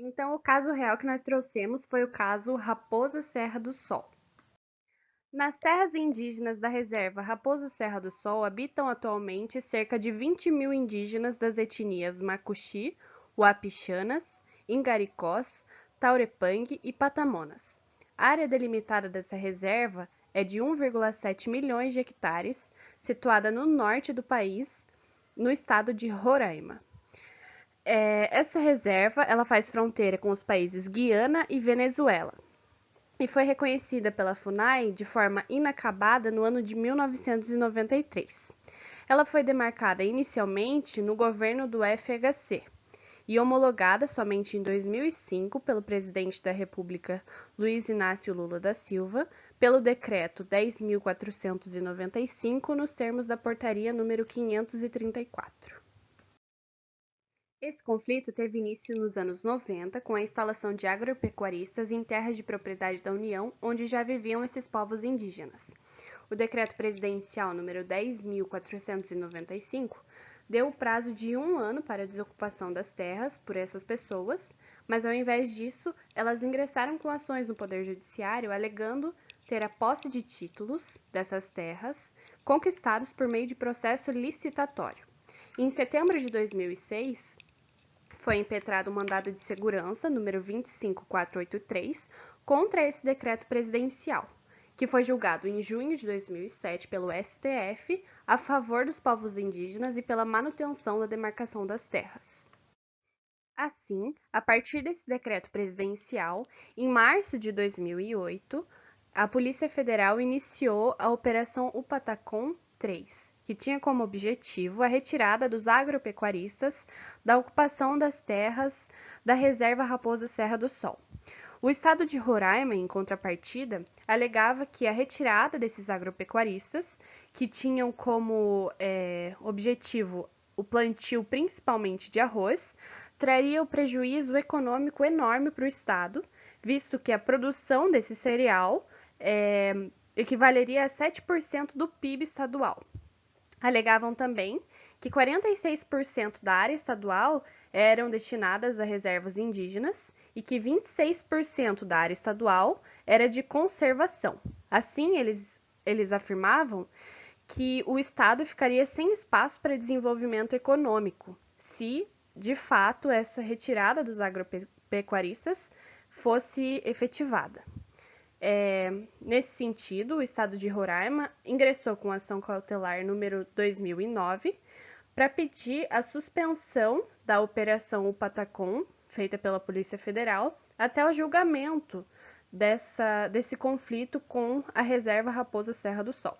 Então, o caso real que nós trouxemos foi o caso Raposa Serra do Sol. Nas terras indígenas da reserva Raposa Serra do Sol habitam atualmente cerca de 20 mil indígenas das etnias Macuxi, Uapixanas, Ingaricós, Taurepang e Patamonas. A área delimitada dessa reserva é de 1,7 milhões de hectares, situada no norte do país, no estado de Roraima. Essa reserva ela faz fronteira com os países Guiana e Venezuela e foi reconhecida pela FUNAI de forma inacabada no ano de 1993. Ela foi demarcada inicialmente no governo do FHC e homologada somente em 2005 pelo presidente da República, Luiz Inácio Lula da Silva, pelo decreto 10.495, nos termos da portaria número 534. Esse conflito teve início nos anos 90, com a instalação de agropecuaristas em terras de propriedade da União, onde já viviam esses povos indígenas. O decreto presidencial número 10.495 deu o prazo de 1 ano para a desocupação das terras por essas pessoas, mas ao invés disso, elas ingressaram com ações no Poder Judiciário alegando ter a posse de títulos dessas terras conquistados por meio de processo licitatório. Em setembro de 2006, foi impetrado o mandado de segurança número 25483 contra esse decreto presidencial, que foi julgado em junho de 2007 pelo STF a favor dos povos indígenas e pela manutenção da demarcação das terras. Assim, a partir desse decreto presidencial, em março de 2008, a Polícia Federal iniciou a Operação Upatacom 3, que tinha como objetivo a retirada dos agropecuaristas da ocupação das terras da reserva Raposa Serra do Sol. O estado de Roraima, em contrapartida, alegava que a retirada desses agropecuaristas, que tinham como objetivo o plantio principalmente de arroz, traria um prejuízo econômico enorme para o estado, visto que a produção desse cereal equivaleria a 7% do PIB estadual. Alegavam também que 46% da área estadual eram destinadas a reservas indígenas e que 26% da área estadual era de conservação. Assim, eles afirmavam que o Estado ficaria sem espaço para desenvolvimento econômico se, de fato, essa retirada dos agropecuaristas fosse efetivada. Nesse sentido, o Estado de Roraima ingressou com ação cautelar número 2009 para pedir a suspensão da Operação Upatacom, feita pela Polícia Federal, até o julgamento desse conflito com a reserva Raposa Serra do Sol.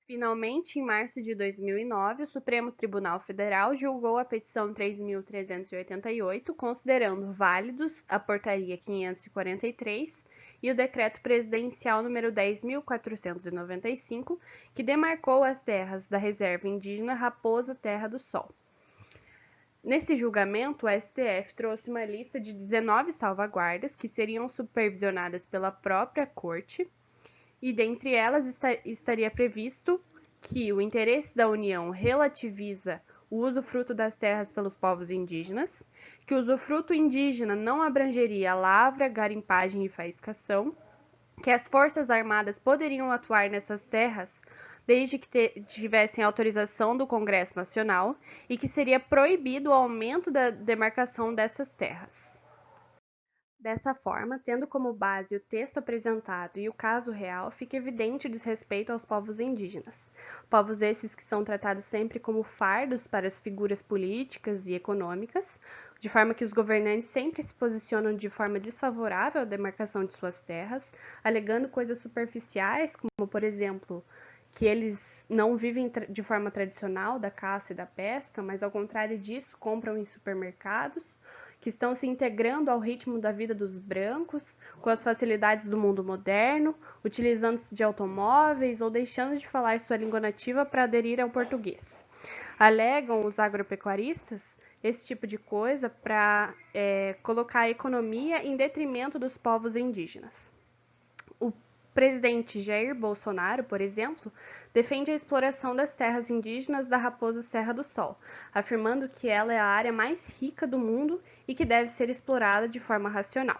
Finalmente, em março de 2009, o Supremo Tribunal Federal julgou a petição 3.388, considerando válidos a Portaria 543 e o Decreto Presidencial número 10.495, que demarcou as terras da reserva indígena Raposa Terra do Sol. Nesse julgamento, o STF trouxe uma lista de 19 salvaguardas que seriam supervisionadas pela própria Corte, e dentre elas estaria previsto que o interesse da União relativiza o usufruto das terras pelos povos indígenas, que o usufruto indígena não abrangeria a lavra, garimpagem e faiscação, que as Forças Armadas poderiam atuar nessas terras desde que tivessem autorização do Congresso Nacional e que seria proibido o aumento da demarcação dessas terras. Dessa forma, tendo como base o texto apresentado e o caso real, fica evidente o desrespeito aos povos indígenas. Povos esses que são tratados sempre como fardos para as figuras políticas e econômicas, de forma que os governantes sempre se posicionam de forma desfavorável à demarcação de suas terras, alegando coisas superficiais, como, por exemplo, que eles não vivem de forma tradicional da caça e da pesca, mas, ao contrário disso, compram em supermercados, que estão se integrando ao ritmo da vida dos brancos, com as facilidades do mundo moderno, utilizando-se de automóveis ou deixando de falar sua língua nativa para aderir ao português. Alegam os agropecuaristas esse tipo de coisa para colocar a economia em detrimento dos povos indígenas. presidente Jair Bolsonaro, por exemplo, defende a exploração das terras indígenas da Raposa Serra do Sol, afirmando que ela é a área mais rica do mundo e que deve ser explorada de forma racional.